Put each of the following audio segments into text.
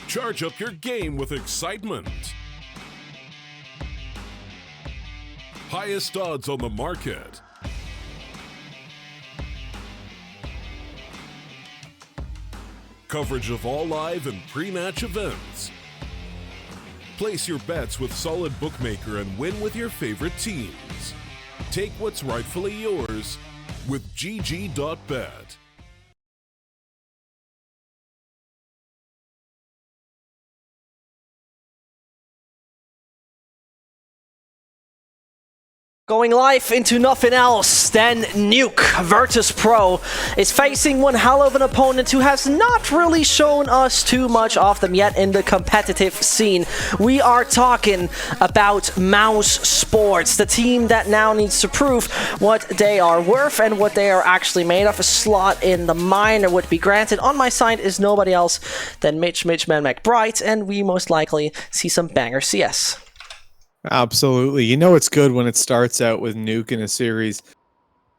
Charge up your game with excitement. Highest odds on the market. Coverage of all live and pre-match events. Place your bets with Solid Bookmaker and win with your favorite teams. Take what's rightfully yours with GG.bet. Going live into nothing else than Nuke. Virtus.pro is facing one hell of an opponent who has not really shown us too much of them yet in the competitive scene. We are talking about mouz Sports, the team that now needs to prove what they are worth and what they are actually made of. A slot in the minor would be granted. On my side is nobody else than Mitch Man McBride, and we most likely see some banger CS. Absolutely. You know it's good when it starts out with Nuke in a series.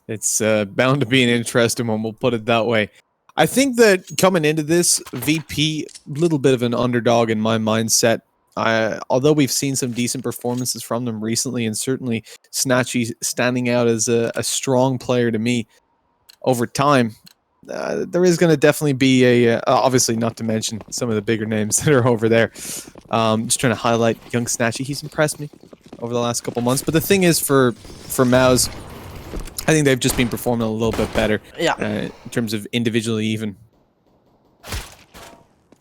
It's bound to be an interesting one, we'll put it that way. I think that coming into this, VP, a little bit of an underdog in my mindset. Although we've seen some decent performances from them recently, and certainly Snatchy standing out as a strong player to me over time, there is going to definitely be a, obviously not to mention some of the bigger names that are over there. Just trying to highlight young Snatchy. He's impressed me over the last couple months. But the thing is for mouz, I think they've just been performing a little bit better in terms of individually even.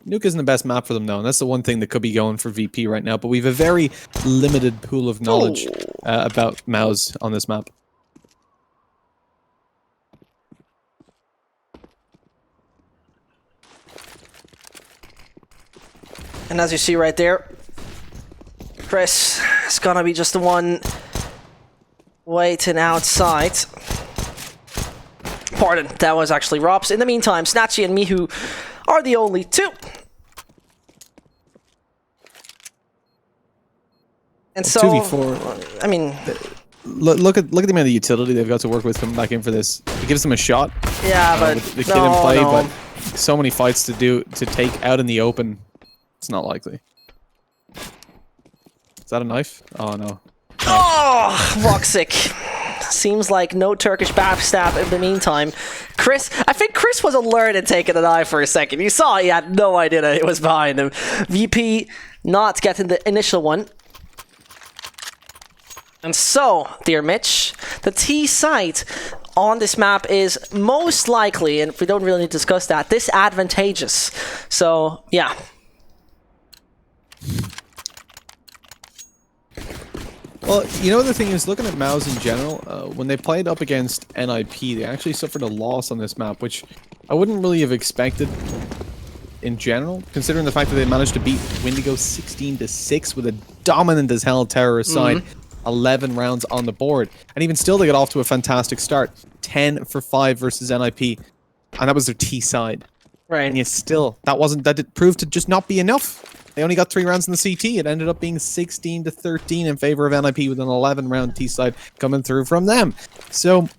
Nuke isn't the best map for them though, and that's the one thing that could be going for VP right now. But we have a very limited pool of knowledge about mouz on this map. And as you see right there, Chris is gonna be just the one waiting outside. Pardon, that was actually Rob's. In the meantime, Snatchy and Mihu are the only two. And so, 2v4. I mean, look at the amount of utility they've got to work with coming back in for this. It gives them a shot. Yeah, but the kid in play, but so many fights to take out in the open. It's not likely. Is that a knife? Oh no. Oh, Voxic. Seems like no Turkish backstab in the meantime. I think Chris was alert and taking an eye for a second. You saw he had no idea that it was behind him. VP not getting the initial one. And so, dear Mitch, the T site on this map is most likely, and we don't really need to discuss that, disadvantageous. So, yeah. Well, you know the thing is, looking at mouz in general, when they played up against NIP, they actually suffered a loss on this map, which I wouldn't really have expected in general, considering the fact that they managed to beat Wendigo 16-6 with a dominant as hell terrorist side, 11 rounds on the board. And even still, they got off to a fantastic start. 10 for 5 versus NIP, and that was their T side. Right. And yet still, that proved to just not be enough. They only got 3 rounds in the CT. It ended up being 16-13 in favor of NIP with an 11-round T side coming through from them. So,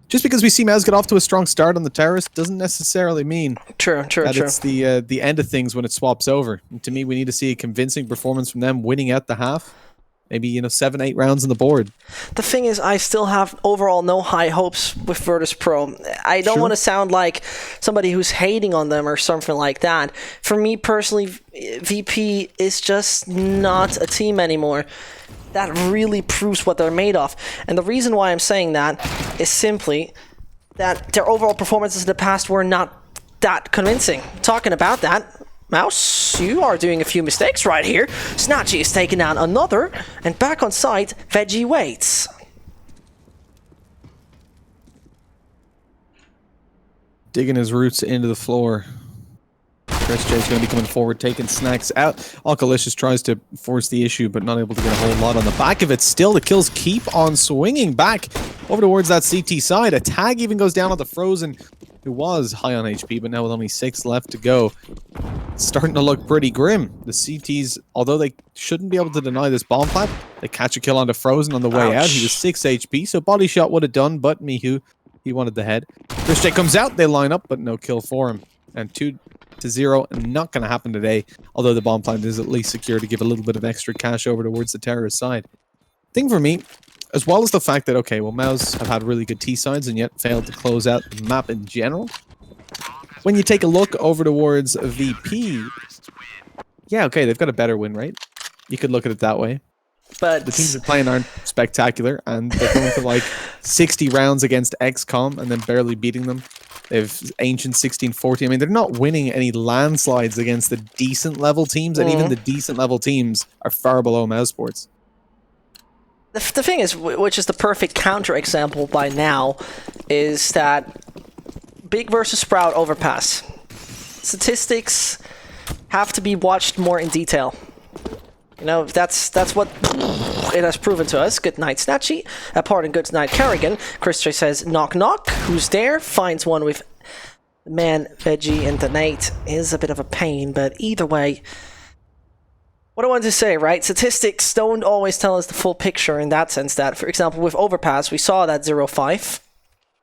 just because we see mouz get off to a strong start on the terrorist doesn't necessarily mean that it's the end of things when it swaps over. And to me, we need to see a convincing performance from them winning out the half. Maybe, 7-8 rounds on the board. The thing is, I still have overall no high hopes with Virtus.pro. I don't want to sound like somebody who's hating on them or something like that. For me personally, VP is just not a team anymore. That really proves what they're made of. And the reason why I'm saying that is simply that their overall performances in the past were not that convincing. Talking about that, mouz, you are doing a few mistakes right here. Snatchy is taking down another, and back on site, Veggie waits. Digging his roots into the floor. Chris J's going to be coming forward, taking Snacks out. Alkalicious tries to force the issue, but not able to get a whole lot on the back of it. Still, the kills keep on swinging back over towards that CT side. A tag even goes down on the Frozen, who was high on HP, but now with only 6 left to go. It's starting to look pretty grim. The CTs, although they shouldn't be able to deny this bomb plant, they catch a kill onto Frozen on the way out. He was 6 HP, so body shot would have done, but Mihu, he wanted the head. Chris J comes out, they line up, but no kill for him. And 2 to 0. Not going to happen today, although the bomb plant is at least secure to give a little bit of extra cash over towards the terrorist side. Thing for me, as well as the fact that, okay, well, mouz have had really good T sides and yet failed to close out the map in general. When you take a look over towards VP, yeah, okay, they've got a better win rate. You could look at it that way. But the teams they're playing aren't spectacular, and they're going for like 60 rounds against XCOM and then barely beating them. They've Ancient 1640. I mean, they're not winning any landslides against the decent level teams, and even the decent level teams are far below mouz sports. The thing is, which is the perfect counter example by now, is that Big versus Sprout overpass. Statistics have to be watched more in detail. You know, that's what it has proven to us. Good night, Snatchy. Pardon, good night, Kerrigan. Chris J says, knock knock. Who's there? Finds one with man, Veggie, and the Nate. Is a bit of a pain, but either way, what I wanted to say, right? Statistics don't always tell us the full picture in that sense that, for example, with Overpass, we saw that 0-5.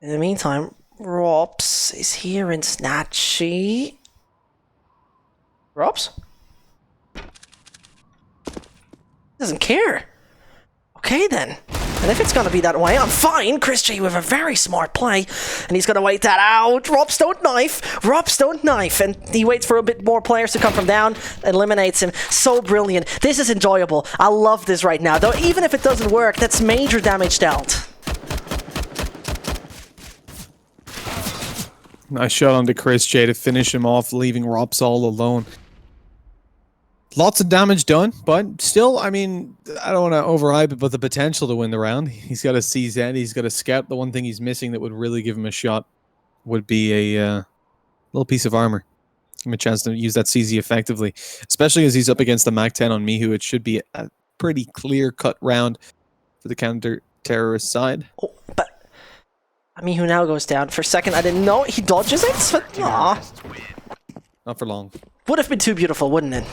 In the meantime, Robs is here in Snatchy. Robs? Doesn't care. Okay then. And if it's gonna be that way, I'm fine. Chris J with a very smart play. And he's gonna wait that out. Robs don't knife. Robs don't knife. And he waits for a bit more players to come from down. Eliminates him. So brilliant. This is enjoyable. I love this right now. Though even if it doesn't work, that's major damage dealt. Nice shot onto Chris J to finish him off, leaving Robs all alone. Lots of damage done, but still, I mean, I don't want to overhype it, but the potential to win the round. He's got a CZ, he's got a scout. The one thing he's missing that would really give him a shot would be a little piece of armor. Give him a chance to use that CZ effectively, especially as he's up against the MAC-10 on Mihu. It should be a pretty clear-cut round for the counter-terrorist side. Oh, but Mihu now goes down. For a second, I didn't know. He dodges it, but aw. Not for long. Would have been too beautiful, wouldn't it?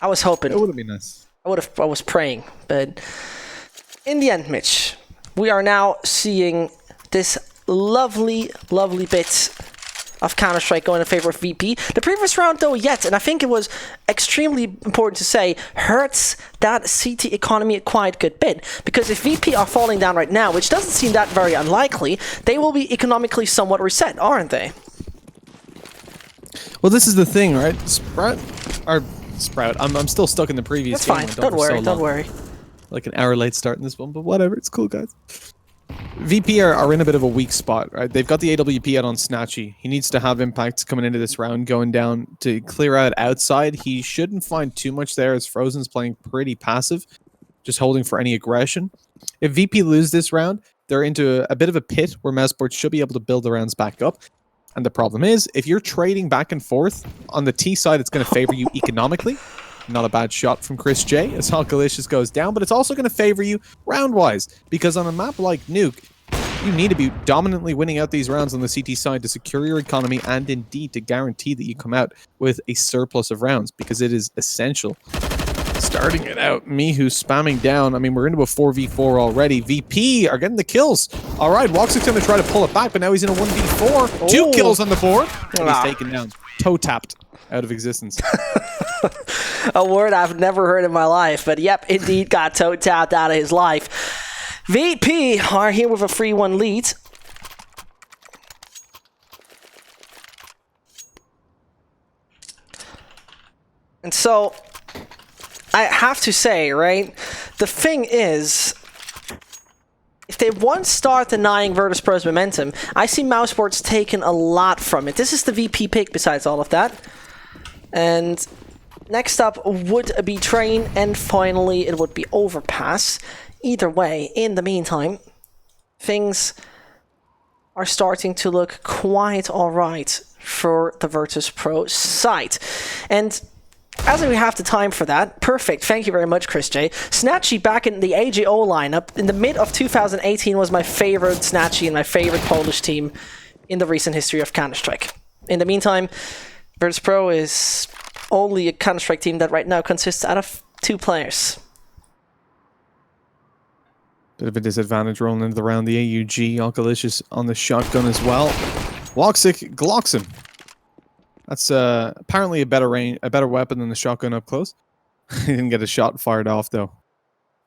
I was hoping. It would have been nice. I was praying, but in the end, Mitch, we are now seeing this lovely, lovely bit of Counter-Strike going in favor of VP. The previous round, though, and I think it was extremely important to say, hurts that CT economy a quite good bit. Because if VP are falling down right now, which doesn't seem that very unlikely, they will be economically somewhat reset, aren't they? Well, this is the thing, right? Sprout. I'm still stuck in the previous game. That's fine. Don't worry. Like an hour late start in this one, but whatever. It's cool, guys. VP are in a bit of a weak spot, right? They've got the AWP out on Snatchy. He needs to have impacts coming into this round, going down to clear out outside. He shouldn't find too much there as Frozen's playing pretty passive, just holding for any aggression. If VP lose this round, they're into a bit of a pit where mousesports should be able to build the rounds back up. And the problem is, if you're trading back and forth, on the T side, it's going to favor you economically. Not a bad shot from Chris J as Halkalicious goes down, but it's also going to favor you round-wise. Because on a map like Nuke, you need to be dominantly winning out these rounds on the CT side to secure your economy and indeed to guarantee that you come out with a surplus of rounds, because it is essential. Starting it out, Mihu spamming down. I mean, we're into a 4v4 already. VP are getting the kills. All right, Woxic's going to try to pull it back, but now he's in a 1v4. 2 kills on the board. And he's taken down. Toe-tapped out of existence. A word I've never heard in my life, but yep, indeed got toe-tapped out of his life. VP are here with a 3-1 lead. And so I have to say, right, the thing is, if they once start denying Virtus.pro's momentum, I see mousesports taking a lot from it. This is the VP pick besides all of that. And next up would be Train, and finally it would be Overpass. Either way, in the meantime, things are starting to look quite alright for the Virtus.pro site. And as we have the time for that, perfect. Thank you very much, Chris J. Snatchy back in the AJO lineup in the mid of 2018 was my favorite Snatchy and my favorite Polish team in the recent history of Counter-Strike. In the meantime, Virtus.pro is only a Counter-Strike team that right now consists out of 2 players. Bit of a disadvantage rolling into the round. The AUG, Alkalicious on the shotgun as well. Woxic glocks him. That's apparently a better weapon than the shotgun up close. He didn't get a shot fired off though,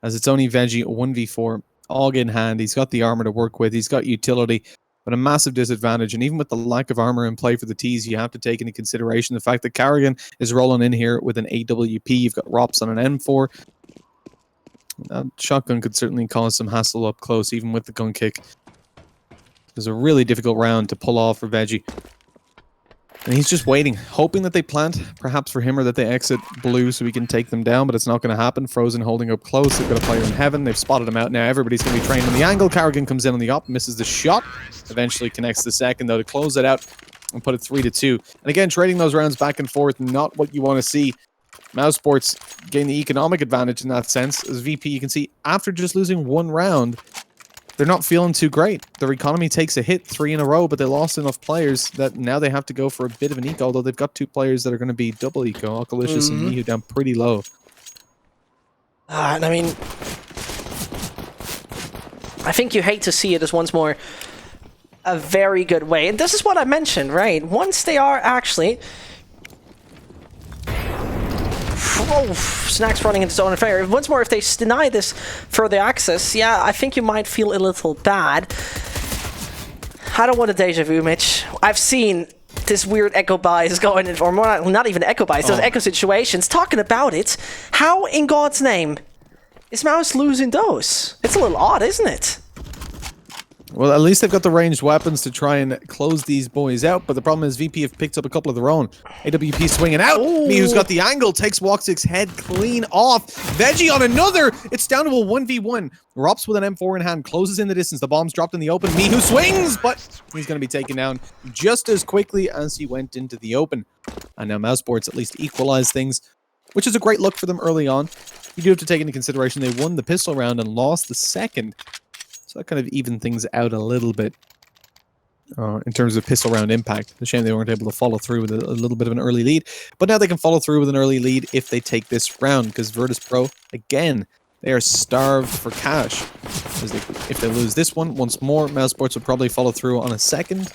as it's only Veggie 1v4. AUG in hand. He's got the armor to work with. He's got utility, but a massive disadvantage. And even with the lack of armor in play for the T's, you have to take into consideration the fact that Carrigan is rolling in here with an AWP. You've got Rops on an M4. That shotgun could certainly cause some hassle up close, even with the gun kick. It was a really difficult round to pull off for Veggie. And he's just waiting, hoping that they plant, perhaps for him, or that they exit blue so he can take them down, but it's not going to happen. Frozen holding up close. They've got a player in heaven. They've spotted him out now. Everybody's going to be trained on the angle. Carrigan comes in on the op, misses the shot. Eventually connects the second, though, to close it out and put it 3-2. And again, trading those rounds back and forth, not what you want to see. mousesports gain the economic advantage in that sense. As VP, you can see, after just losing one round, they're not feeling too great. Their economy takes a hit 3 in a row, but they lost enough players that now they have to go for a bit of an eco, although they've got 2 players that are going to be double eco, Alkalicious and Mihu down pretty low. And I mean, I think you hate to see it as once more a very good way. And this is what I mentioned, right? Once they are actually... Oh, Snacks running into his own affair. Once more, if they deny this further access, yeah, I think you might feel a little bad. I don't want a deja vu, Mitch. I've seen this weird echo buys going, or more, not even echo buys, those echo situations, talking about it. How in God's name is mouz losing those? It's a little odd, isn't it? Well, at least they've got the ranged weapons to try and close these boys out, but the problem is VP have picked up a couple of their own. AWP swinging out. Mihu's got the angle, takes Woxic's head clean off. Veggie on another. It's down to a 1v1. Rops with an M4 in hand, closes in the distance. The bomb's dropped in the open. Mihu swings, but he's going to be taken down just as quickly as he went into the open. And now mousesports at least equalize things, which is a great look for them early on. You do have to take into consideration they won the pistol round and lost the second. So that kind of evened things out a little bit in terms of pistol round impact. It's a shame they weren't able to follow through with a little bit of an early lead. But now they can follow through with an early lead if they take this round, because Virtus.pro, again, they are starved for cash. If they lose this one once more, mousesports would probably follow through on a second.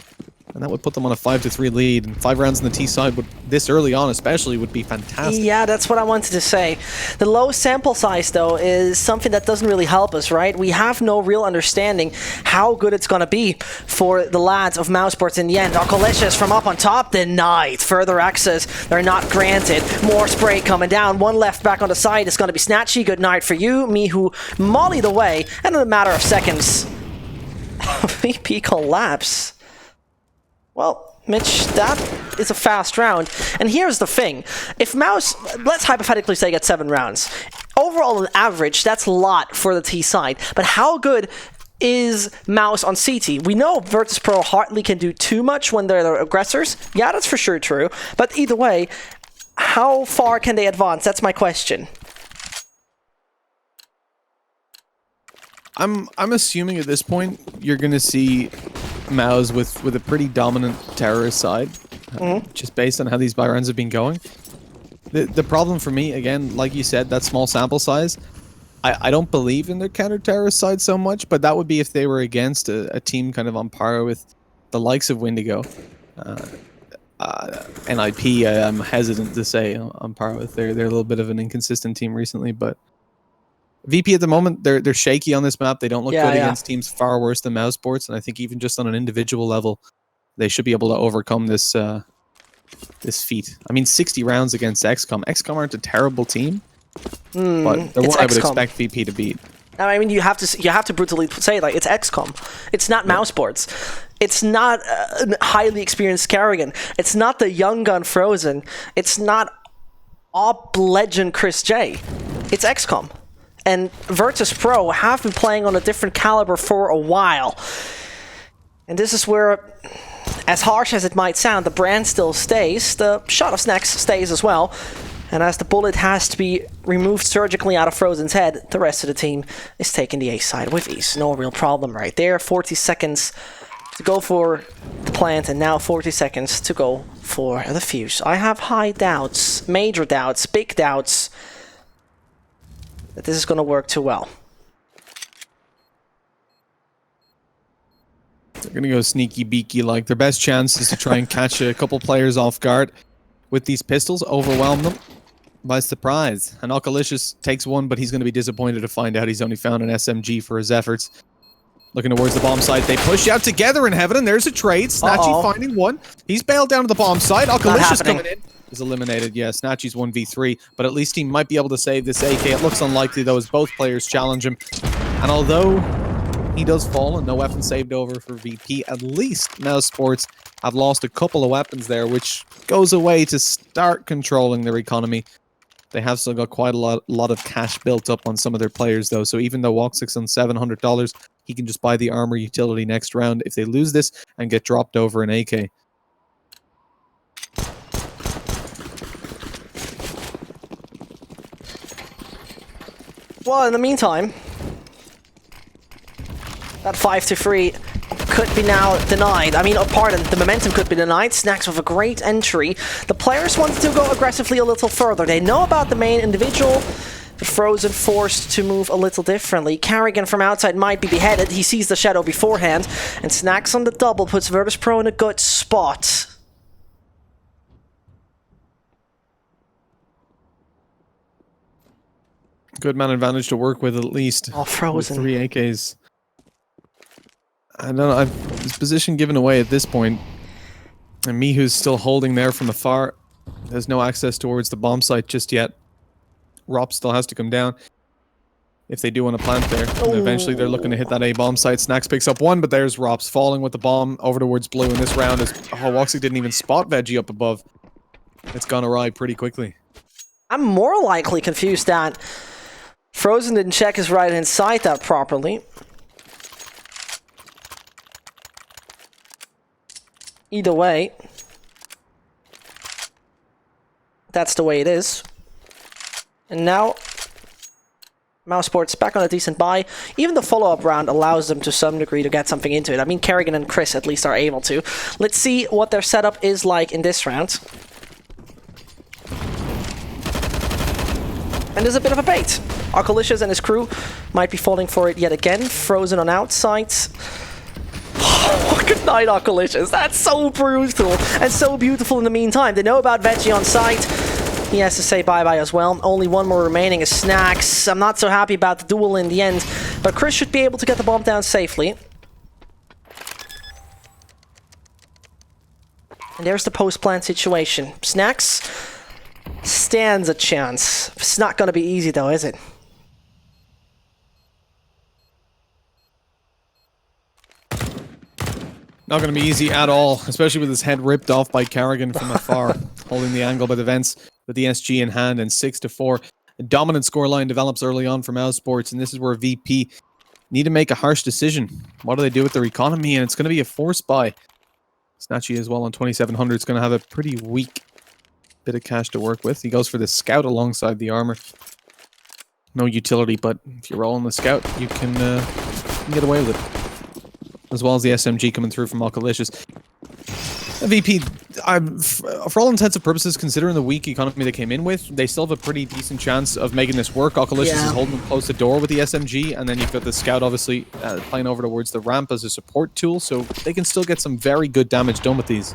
And that would put them on a 5-3 lead. And 5 rounds on the T side, this early on especially, would be fantastic. Yeah, that's what I wanted to say. The low sample size, though, is something that doesn't really help us, right? We have no real understanding how good it's going to be for the lads of mousesports in the end. Alkalicious from up on top, denied. Further access, they're not granted. More spray coming down. One left back on the side. It's going to be Snatchy. Good night for you. Mihu mollied away. And in a matter of seconds, VP collapse. Well, Mitch, that is a fast round. And here's the thing. If mouz, let's hypothetically say, get 7 rounds. Overall, on average, that's a lot for the T side. But how good is mouz on CT? We know Virtus.pro hardly can do too much when they're the aggressors. Yeah, that's for sure true. But either way, how far can they advance? That's my question. I'm assuming at this point you're going to see mouz with a pretty dominant terrorist side, just based on how these buy rounds have been going. The problem for me, again, like you said, that small sample size, I don't believe in their counter-terrorist side so much, but that would be if they were against a team kind of on par with the likes of Wendigo. NIP, I'm hesitant to say on par with. They're a little bit of an inconsistent team recently, but VP at the moment, they're shaky on this map. They don't look good against teams far worse than mousesports, and I think even just on an individual level, they should be able to overcome this this feat. I mean, 60 rounds against XCOM. XCOM aren't a terrible team, but they're what I would expect VP to beat. I mean, you have to brutally say, like, it's XCOM. It's not mousesports. It's not a highly experienced Carrigan. It's not the young gun Frozen. It's not op legend Chris J. It's XCOM. And Virtus.pro have been playing on a different caliber for a while. And this is where, as harsh as it might sound, the brand still stays. The shot of Snacks stays as well. And as the bullet has to be removed surgically out of Frozen's head, the rest of the team is taking the A side with ease. No real problem right there. 40 seconds to go for the plant, and now 40 seconds to go for the fuse. I have high doubts, major doubts, big doubts, that this is going to work too well. They're going to go sneaky beaky. Like, their best chance is to try and catch a couple players off guard with these pistols, overwhelm them by surprise. And Alkalicious takes one, but he's going to be disappointed to find out he's only found an SMG for his efforts. Looking towards the bomb site. They push out together in heaven, and there's a trade. Snatchy finding one. He's bailed down to the bomb site. Alkalicious coming in. Is eliminated. Yeah, Snatchy's 1v3, but at least he might be able to save this AK. It looks unlikely, though, as both players challenge him. And although he does fall and no weapon saved over for VP, at least mouz Sports have lost a couple of weapons there, which goes away to start controlling their economy. They have still got quite a lot of cash built up on some of their players, though. So even though Woxic's on $700, he can just buy the armor utility next round if they lose this and get dropped over an AK. Well, in the meantime, that 5-3 could be now denied. I mean, pardon, the momentum could be denied. Snacks with a great entry. The players wanted to go aggressively a little further. They know about the main individual, but Frozen forced to move a little differently. Carrigan from outside might be beheaded. He sees the shadow beforehand, and Snacks on the double puts Virtus.pro in a good spot. Good man advantage to work with, at least. Oh, Frozen. With 3 AKs. I don't know. His position given away at this point. And Mihu's still holding there from afar. There's no access towards the bomb site just yet. Rop still has to come down if they do want to plant there. And eventually they're looking to hit that A bomb site. Snacks picks up one, but there's Rop's falling with the bomb over towards blue. And this round is... Oh, Woxic didn't even spot Veggie up above. It's gone awry pretty quickly. I'm more likely confused that Frozen didn't check his right-hand side that properly. Either way, that's the way it is. And now, mouz Sports back on a decent buy. Even the follow-up round allows them to some degree to get something into it. I mean, Kerrigan and Chris at least are able to. Let's see what their setup is like in this round. And there's a bit of a bait. Alkalicious and his crew might be falling for it yet again. Frozen on outside. Oh, good night, Alkalicious. That's so brutal and so beautiful in the meantime. They know about Veggie on site. He has to say bye-bye as well. Only one more remaining is Snacks. I'm not so happy about the duel in the end, but Chris should be able to get the bomb down safely. And there's the post-plant situation. Snacks stands a chance. It's not going to be easy, though, is it? Not going to be easy at all, especially with his head ripped off by Carrigan from afar, holding the angle by the vents with the SG in hand, and 6-4. A dominant scoreline develops early on for mouz Sports, and this is where VP need to make a harsh decision. What do they do with their economy? And it's going to be a force buy. Snatchy as well on 2700. It's going to have a pretty weak bit of cash to work with. He goes for the scout alongside the armor. No utility, but if you're rolling the scout, you can get away with it. As well as the SMG coming through from Alkalicious. VP, for all intents and purposes, considering the weak economy they came in with, they still have a pretty decent chance of making this work. Alkalicious is holding them close to the door with the SMG, and then you've got the scout obviously playing over towards the ramp as a support tool, so they can still get some very good damage done with these.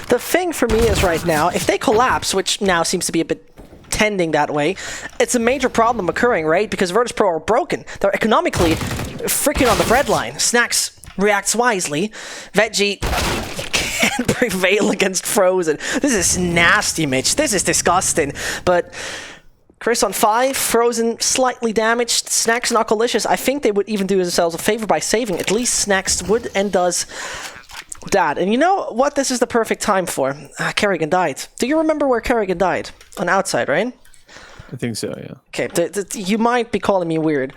The thing for me is right now, if they collapse, which now seems to be a bit tending that way, it's a major problem occurring, right? Because Virtus.pro are broken. They're economically freaking on the breadline. Snacks reacts wisely. Veggie can't prevail against Frozen. This is nasty, Mitch. This is disgusting. But Chris on 5, Frozen slightly damaged. Snacks and Alkalicious, I think they would even do themselves a favor by saving. At least Snacks would and does that. And you know what this is the perfect time for? Kerrigan died. Do you remember where Kerrigan died? On outside, right? I think so, yeah. Okay, you might be calling me weird,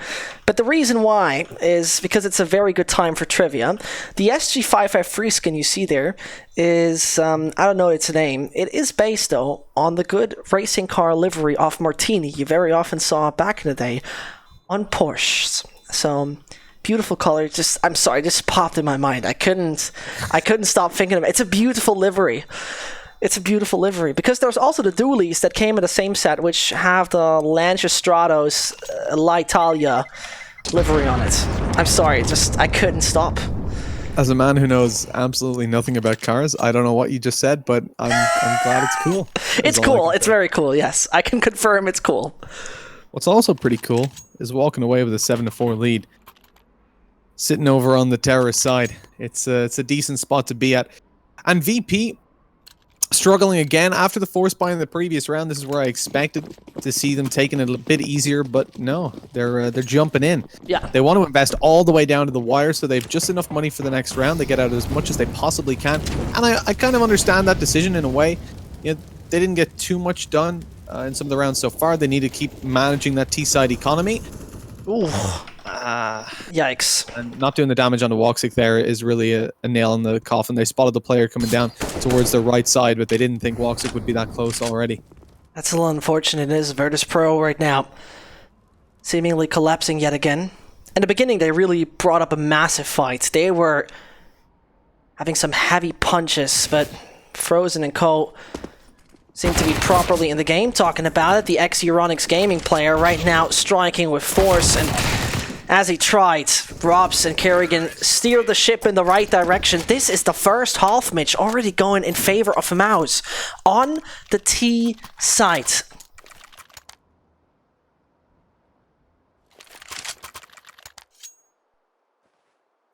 but the reason why is because it's a very good time for trivia. The SG553 skin you see there is, I don't know its name. It is based, though, on the good racing car livery of Martini you very often saw back in the day on Porsches. So, beautiful color. I'm sorry, just popped in my mind. I couldn't stop thinking of it. It's a beautiful livery. It's a beautiful livery, because there's also the dualies that came in the same set, which have the Lancia Stratos L'Italia livery on it. I'm sorry, I couldn't stop. As a man who knows absolutely nothing about cars, I don't know what you just said, but I'm glad it's cool. It's cool. It's very cool, yes. I can confirm it's cool. What's also pretty cool is walking away with a 7-4 lead. Sitting over on the terrorist side. It's a decent spot to be at. And VP struggling again after the force buy in the previous round. This is where I expected to see them taking it a bit easier, but no, they're jumping in. Yeah. They want to invest all the way down to the wire, so they've just enough money for the next round. They get out as much as they possibly can, and I kind of understand that decision in a way. You know, they didn't get too much done in some of the rounds so far. They need to keep managing that T-side economy. Ooh. Yikes. And not doing the damage on the Woxic there is really a nail in the coffin. They spotted the player coming down towards their right side, but they didn't think Woxic would be that close already. That's a little unfortunate. It is Virtus.pro right now, seemingly collapsing yet again. In the beginning, they really brought up a massive fight. They were having some heavy punches, but Frozen and co seem to be properly in the game. Talking about it, the ex-Euronics gaming player right now striking with force, and as he tried, Robs and Kerrigan steered the ship in the right direction. This is the first half, Mitch, already going in favor of mouz on the T side.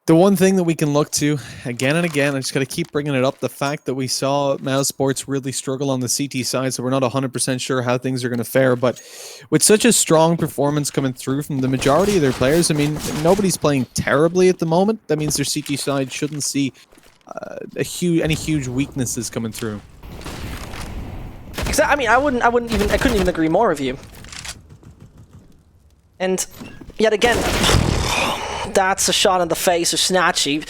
The one thing that we can look to again and again, I just got to keep bringing it up, the fact that we saw mouz Sports really struggle on the CT side, so we're not 100% sure how things are going to fare, but with such a strong performance coming through from the majority of their players, I mean, nobody's playing terribly at the moment. That means their CT side shouldn't see any huge weaknesses coming through. I mean, I couldn't even agree more with you. And yet again, that's a shot in the face of Snatchy,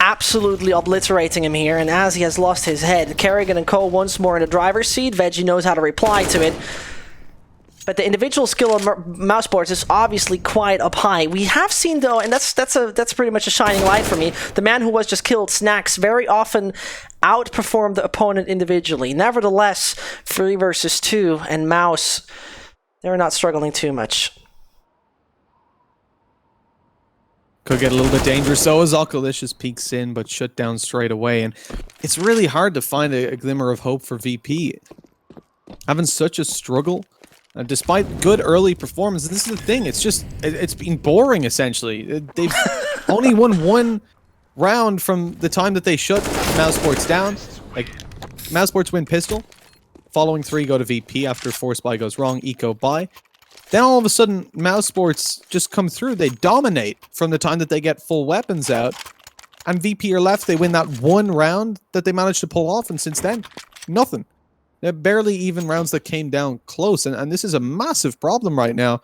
absolutely obliterating him here, and as he has lost his head, Kerrigan and co once more in the driver's seat. Veggie knows how to reply to it, but the individual skill of mouz Sports is obviously quite up high. We have seen though, and that's pretty much a shining light for me, the man who was just killed, Snacks, very often outperformed the opponent individually. Nevertheless, 3 versus 2 and mouz, they're not struggling too much. Could get a little bit dangerous. So as Alkalicious peeks in, but shut down straight away. And it's really hard to find a glimmer of hope for VP. Having such a struggle, despite good early performance. This is the thing. It's been boring, essentially. They've only won 1 round from the time that they shut mouz Sports down. Like, mouz Sports win pistol. Following 3 go to VP after force buy goes wrong, eco buy. Then all of a sudden, mouz Sports just come through. They dominate from the time that they get full weapons out. And VP are left. They win that 1 round that they managed to pull off. And since then, nothing. They're barely even rounds that came down close. And this is a massive problem right now.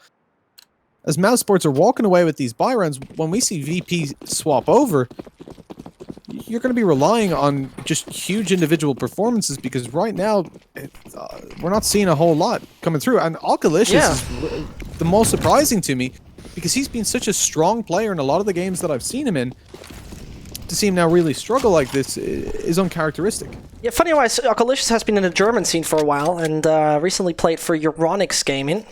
As mouz Sports are walking away with these buy rounds, when we see VP swap over, you're going to be relying on just huge individual performances, because right now we're not seeing a whole lot coming through. And Alkalicious is the most surprising to me, because he's been such a strong player in a lot of the games that I've seen him in. To see him now really struggle like this is uncharacteristic. Yeah, funny wise, Alkalicious has been in the German scene for a while, and recently played for Euronics Gaming.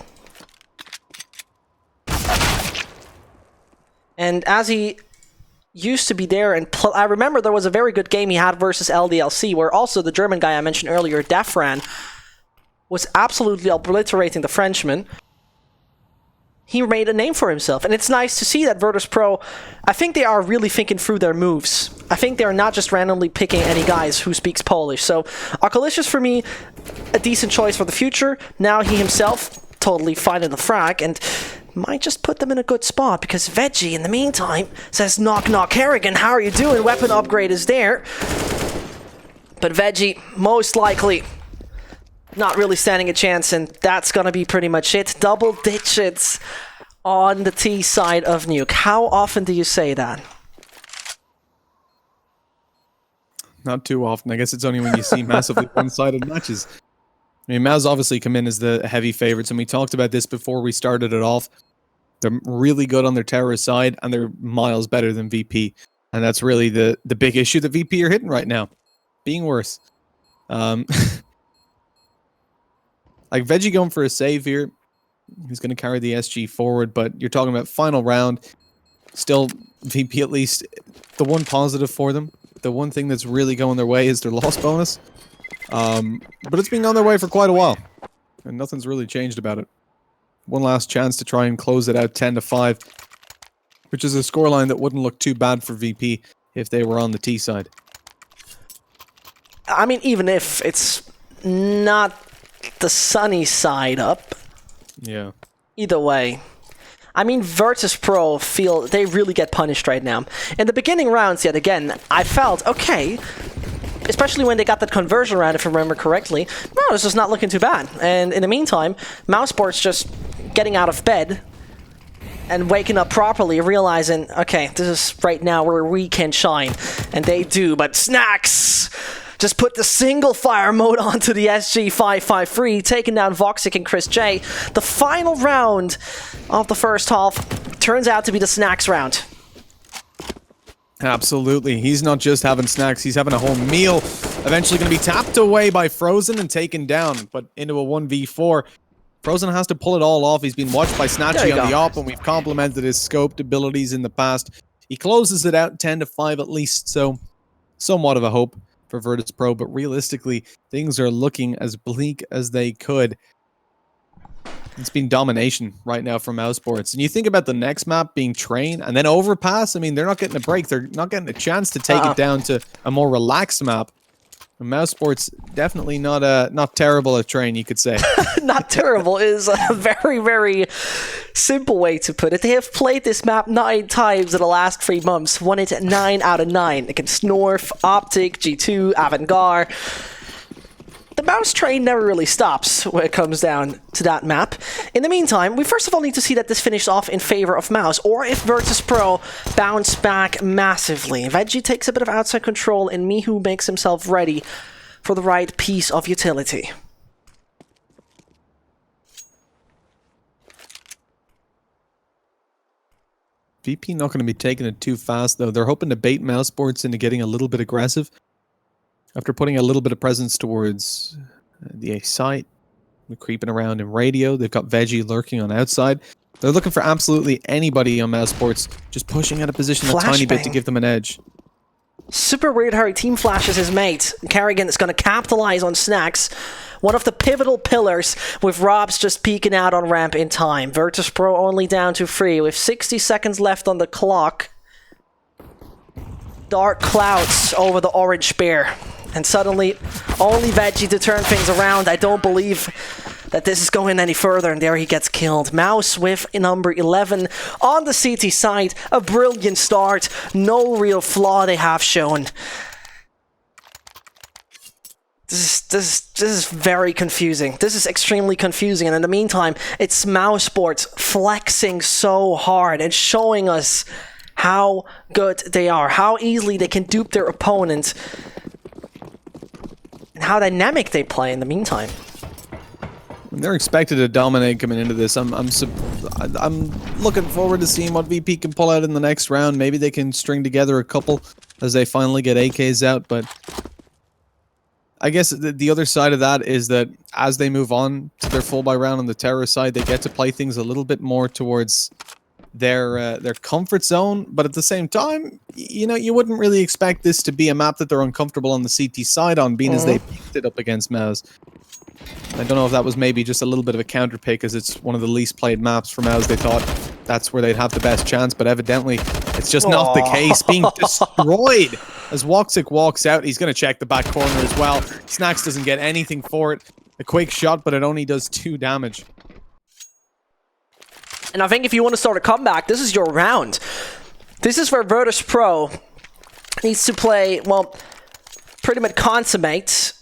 And as he used to be there, and I remember there was a very good game he had versus LDLC, where also the German guy I mentioned earlier, Defran, was absolutely obliterating the Frenchman. He made a name for himself, and it's nice to see that Virtus.pro, I think they are really thinking through their moves. I think they're not just randomly picking any guys who speaks Polish. So Alkalicious, for me, a decent choice for the future. Now he himself totally fine in the frag, and might just put them in a good spot, because Veggie, in the meantime, says, knock knock Kerrigan, how are you doing? Weapon upgrade is there. But Veggie, most likely, not really standing a chance, and that's gonna be pretty much it. Double digits on the T side of Nuke. How often do you say that? Not too often. I guess it's only when you see massively one-sided matches. I mean, mouz obviously come in as the heavy favorites, and we talked about this before we started it off. They're really good on their terrorist side, and they're miles better than VP. And that's really the big issue that VP are hitting right now. Being worse. Like, Veggie going for a save here. He's going to carry the SG forward, but you're talking about final round. Still, VP at least, the one positive for them, the one thing that's really going their way is their loss bonus. But it's been on their way for quite a while, and nothing's really changed about it. One last chance to try and close it out 10-5, which is a scoreline that wouldn't look too bad for VP if they were on the T side. I mean, even if it's not the sunny side up. Yeah. Either way. I mean, Virtus.pro feel they really get punished right now. In the beginning rounds, yet again, I felt, okay, especially when they got that conversion round, if I remember correctly, no, this is not looking too bad. And in the meantime, mousesport's just getting out of bed and waking up properly, realizing, okay, this is right now where we can shine. And they do, but Snacks just put the single fire mode onto the SG553, taking down Voxic and Chris J. The final round of the first half turns out to be the Snacks round. Absolutely. He's not just having snacks, he's having a whole meal. Eventually going to be tapped away by Frozen and taken down, but into a 1v4. Frozen has to pull it all off. He's been watched by Snatchy on the op, and we've complimented his scoped abilities in the past. He closes it out 10-5 at least, so somewhat of a hope for Virtus.pro, but realistically, things are looking as bleak as they could. It's been domination right now from mousesports. And you think about the next map being Train and then Overpass, I mean, they're not getting a break. They're not getting a chance to take it down to a more relaxed map. And mousesports definitely not terrible at Train, you could say. Not terrible is a very, very simple way to put it. They have played this map 9 times in the last 3 months, won it 9 out of 9 against North, Optic, G2, Avantgarde. The mouse train never really stops when it comes down to that map. In the meantime, we first of all need to see that this finished off in favor of mouse, or if Virtus.pro bounce back massively. Veggie takes a bit of outside control, and Mihu makes himself ready for the right piece of utility. VP not going to be taking it too fast, though. They're hoping to bait mousesports into getting a little bit aggressive. After putting a little bit of presence towards the A site, creeping around in radio, they've got Veggie lurking on outside. They're looking for absolutely anybody on mousesports, just pushing out of position a tiny bit to give them an edge. Super weird how he team flashes his mate. Carrigan is going to capitalize on Snacks, one of the pivotal pillars, with Robs just peeking out on ramp in time. Virtus.pro only down to 3 with 60 seconds left on the clock. Dark clouds over the orange bear. And suddenly, only Veggie to turn things around. I don't believe that this is going any further, and there he gets killed. Mouse with number 11 on the CT side. A brilliant start. No real flaw they have shown. This is very confusing. This is extremely confusing, and in the meantime, it's mousesports flexing so hard and showing us how good they are, how easily they can dupe their opponents, and how dynamic they play in the meantime. They're expected to dominate coming into this. I'm looking forward to seeing what VP can pull out in the next round. Maybe they can string together a couple as they finally get AKs out, but I guess the other side of that is that as they move on to their full buy round on the terror side, they get to play things a little bit more towards their comfort zone, but at the same time, you know, you wouldn't really expect this to be a map that they're uncomfortable on the CT side on, being as they picked it up against Mouz. I don't know if that was maybe just a little bit of a counter pick, as it's one of the least played maps for Mouz. They thought that's where they'd have the best chance, but evidently it's just not the case. Being destroyed as Woxic walks out. He's going to check the back corner as well. Snacks doesn't get anything for it. A quick shot, but it only does 2 damage. And I think if you want to start a comeback, this is your round. This is where Virtus.pro needs to play, well, pretty much consummate,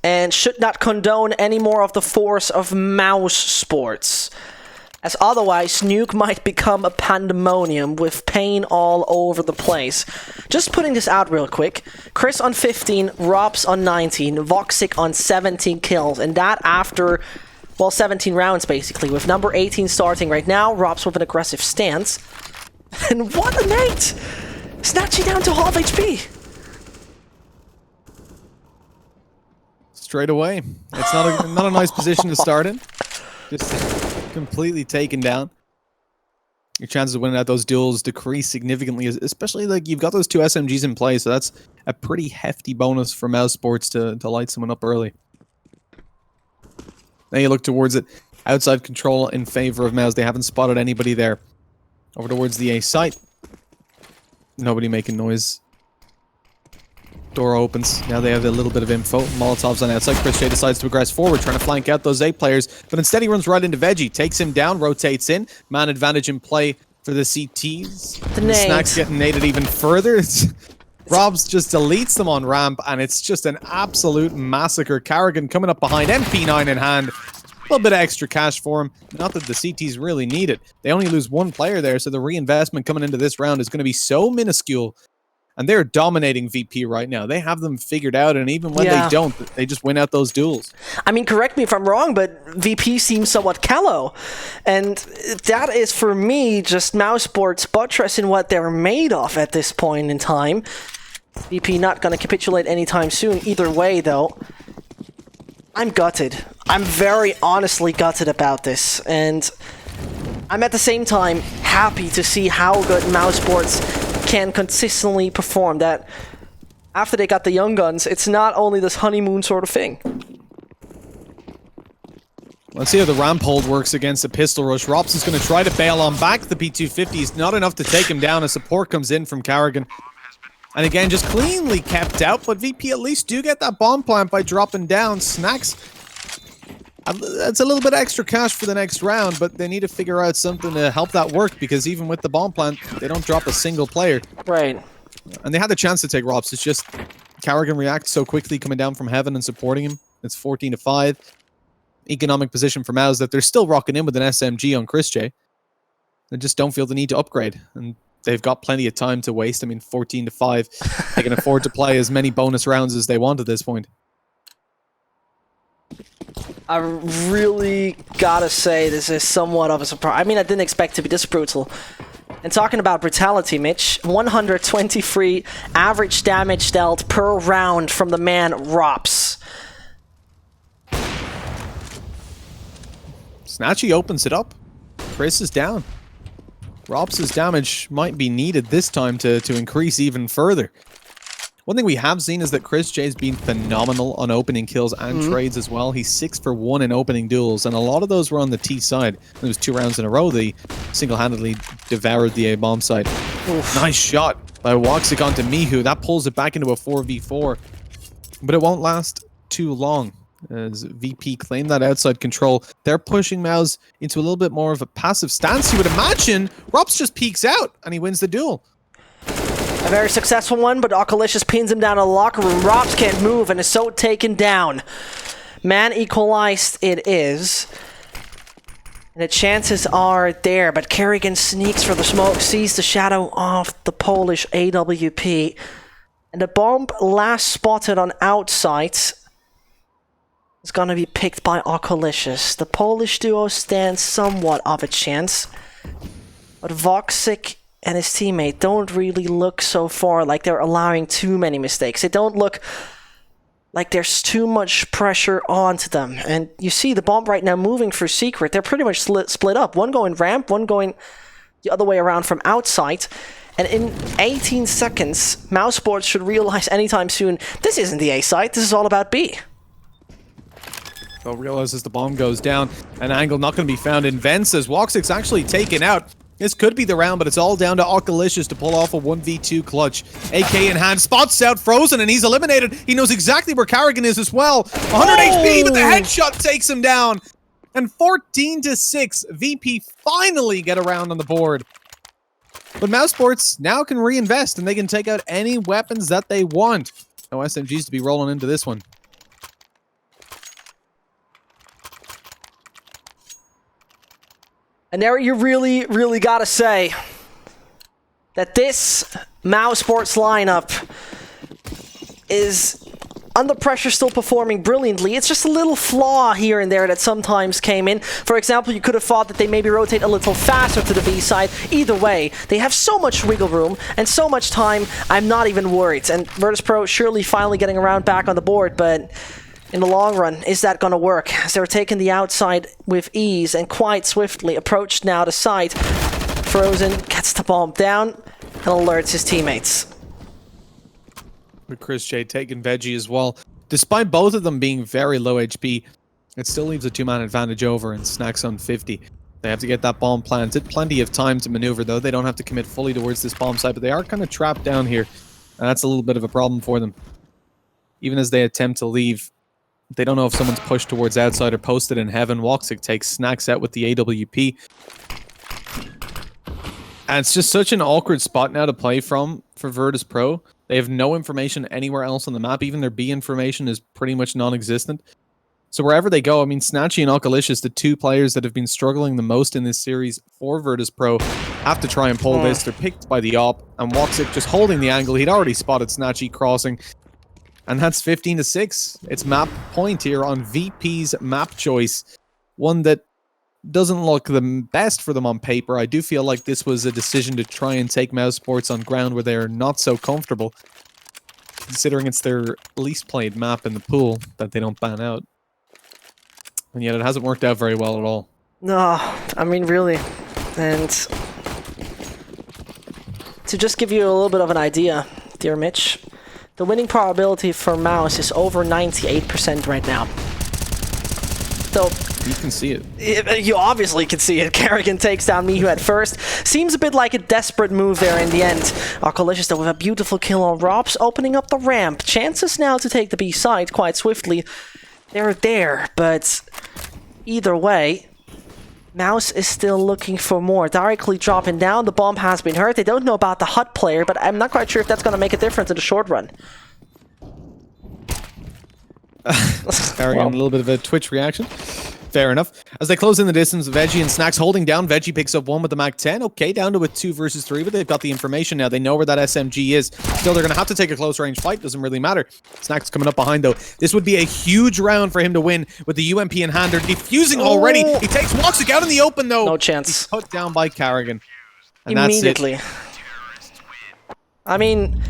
and should not condone any more of the force of mouse sports. As otherwise, Nuke might become a pandemonium with pain all over the place. Just putting this out real quick. Chris on 15, Robs on 19, Voxic on 17 kills, and that after, well, 17 rounds basically, with number 18 starting right now, Robs with an aggressive stance. And what a nade! Snatching down to half HP! Straight away. It's not a nice position to start in. Just completely taken down. your chances of winning at those duels decrease significantly, especially like you've got those 2 SMGs in play, so that's a pretty hefty bonus for mouz Sports to light someone up early. Now you look towards it. Outside control in favor of mouz. They haven't spotted anybody there. Over towards the A site. Nobody making noise. Door opens. Now they have a little bit of info. Molotov's on outside. Chris J decides to progress forward, trying to flank out those A players. But instead he runs right into Veggie. Takes him down, rotates in. Man advantage in play for the CTs. The Snacks getting naded even further. Robs just deletes them on ramp, and it's just an absolute massacre. Carrigan coming up behind, MP9 in hand. A little bit of extra cash for him. Not that the CTs really need it. They only lose 1 player there, so the reinvestment coming into this round is going to be so minuscule. And they're dominating VP right now. They have them figured out, and even when they don't, they just win out those duels. I mean, correct me if I'm wrong, but VP seems somewhat callow. And that is, for me, just mouz Sports buttressing what they're made of at this point in time. VP not going to capitulate anytime soon. Either way, though, I'm gutted. I'm very honestly gutted about this. And I'm at the same time happy to see how good mouz Sports can consistently perform. That after they got the young guns, it's not only this honeymoon sort of thing. Let's see how the ramp hold works against a pistol rush. Rops is going to try to bail on back. The P250 is not enough to take him down as support comes in from Carrigan. And again, just cleanly kept out, but VP at least do get that bomb plant by dropping down. Snacks, that's a little bit extra cash for the next round, but they need to figure out something to help that work, because even with the bomb plant, they don't drop a single player. Right. And they had the chance to take Rops. It's just Carrigan reacts so quickly coming down from heaven and supporting him. It's 14-5. Economic position for mouz that they're still rocking in with an SMG on Chris J. They just don't feel the need to upgrade. And they've got plenty of time to waste. I mean, 14-5. They can afford to play as many bonus rounds as they want at this point. I really gotta say this is somewhat of a surprise. I mean, I didn't expect it to be this brutal. And talking about brutality, Mitch, 123 average damage dealt per round from the man Rops. Snatchy opens it up. Chris is down. Rops' damage might be needed this time to increase even further. One thing we have seen is that Chris J's been phenomenal on opening kills and trades as well. He's 6 for 1 in opening duels, and a lot of those were on the T side. It was 2 rounds in a row they single-handedly devoured the A-bomb side. Oof. Nice shot by Woxic onto Mihu. That pulls it back into a 4v4. But it won't last too long, as VP claim that outside control. They're pushing mouz into a little bit more of a passive stance, you would imagine. Rops just peeks out, and he wins the duel. A very successful one, but Oculicious pins him down in the locker room. Rops can't move and is so taken down. Man equalized it is. And the chances are there, but Kerrigan sneaks for the smoke, sees the shadow of the Polish AWP. And the bomb last spotted on outside is gonna be picked by Oculicious. The Polish duo stands somewhat of a chance, but Woxic and his teammate don't really look so far like they're allowing too many mistakes. They don't look like there's too much pressure onto them. And you see the bomb right now moving for Secret. They're pretty much split up. One going ramp, one going the other way around from outside. And in 18 seconds, mouz Sports should realize anytime soon, this isn't the A site, this is all about B. They'll realize as the bomb goes down, an angle not going to be found in Vents as Woxic's actually taken out. This could be the round, but it's all down to Oculicious to pull off a 1v2 clutch. AK in hand, spots out Frozen, and he's eliminated. He knows exactly where Carrigan is as well. 100 HP, but the headshot takes him down. And 14-6, VP finally get a round on the board. But mouz Sports now can reinvest, and they can take out any weapons that they want. No SMGs to be rolling into this one. And there you really, really gotta say that this mouz Sports lineup is under pressure still performing brilliantly. It's just a little flaw here and there that sometimes came in. For example, you could have thought that they maybe rotate a little faster to the B side. Either way, they have so much wiggle room and so much time, I'm not even worried. And Virtus.pro surely finally getting around back on the board, but in the long run, is that going to work? As they're taking the outside with ease and quite swiftly approached now the side. Frozen gets the bomb down and alerts his teammates. With Chris J taking Veggie as well. Despite both of them being very low HP, it still leaves a 2-man advantage over, and Snacks on 50. They have to get that bomb planted. Plenty of time to maneuver, though. They don't have to commit fully towards this bomb site, but they are kind of trapped down here. And that's a little bit of a problem for them. Even as they attempt to leave, they don't know if someone's pushed towards outside or posted in heaven. Woxic takes Snacks out with the AWP. And it's just such an awkward spot now to play from for Virtus.pro. They have no information anywhere else on the map. Even their B information is pretty much non-existent. So wherever they go, I mean, Snatchy and Alkalicious, the two players that have been struggling the most in this series for Virtus.pro, have to try and pull this. They're picked by the op, and Woxic just holding the angle. He'd already spotted Snatchy crossing. And that's 15-6. It's map point here on VP's map choice. One that doesn't look the best for them on paper. I do feel like this was a decision to try and take mouz Sports on ground where they're not so comfortable, considering it's their least played map in the pool that they don't ban out. And yet it hasn't worked out very well at all. No, I mean, really. And to just give you a little bit of an idea, dear Mitch, the winning probability for mouz is over 98% right now. So you can see it. You obviously can see it. Kerrigan takes down Mihu at first. Seems a bit like a desperate move there in the end. Alkalicious, though, with a beautiful kill on Robs, opening up the ramp. Chances now to take the B side quite swiftly. They're there, but either way, mouz is still looking for more. Directly dropping down. The bomb has been hurt. They don't know about the HUD player, but I'm not quite sure if that's going to make a difference in the short run. Carrying a little bit of a Twitch reaction. Fair enough. As they close in the distance, Veggie and Snacks holding down. Veggie picks up one with the Mac 10. Okay, down to a 2 versus 3, but they've got the information now. They know where that SMG is. Still, they're going to have to take a close range fight. Doesn't really matter. Snacks coming up behind, though. This would be a huge round for him to win with the UMP in hand. They're defusing already. He takes Woxic out in the open, though. No chance. He's put down by Kerrigan. And immediately. That's it. I mean,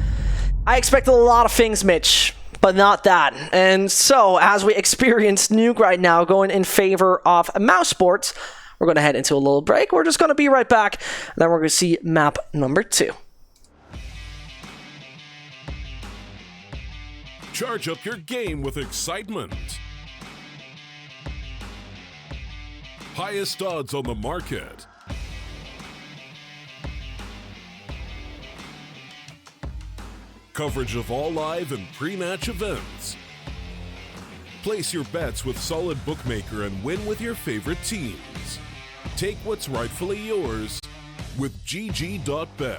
I expected a lot of things, Mitch, but not that. And so, as we experience Nuke right now going in favor of mouz Sports, we're going to head into a little break. We're just going to be right back, and then we're going to see map number 2. Charge up your game with excitement. Highest odds on the market. Coverage of all live and pre-match events. Place your bets with Solid Bookmaker and win with your favorite teams. Take what's rightfully yours with GG.bet.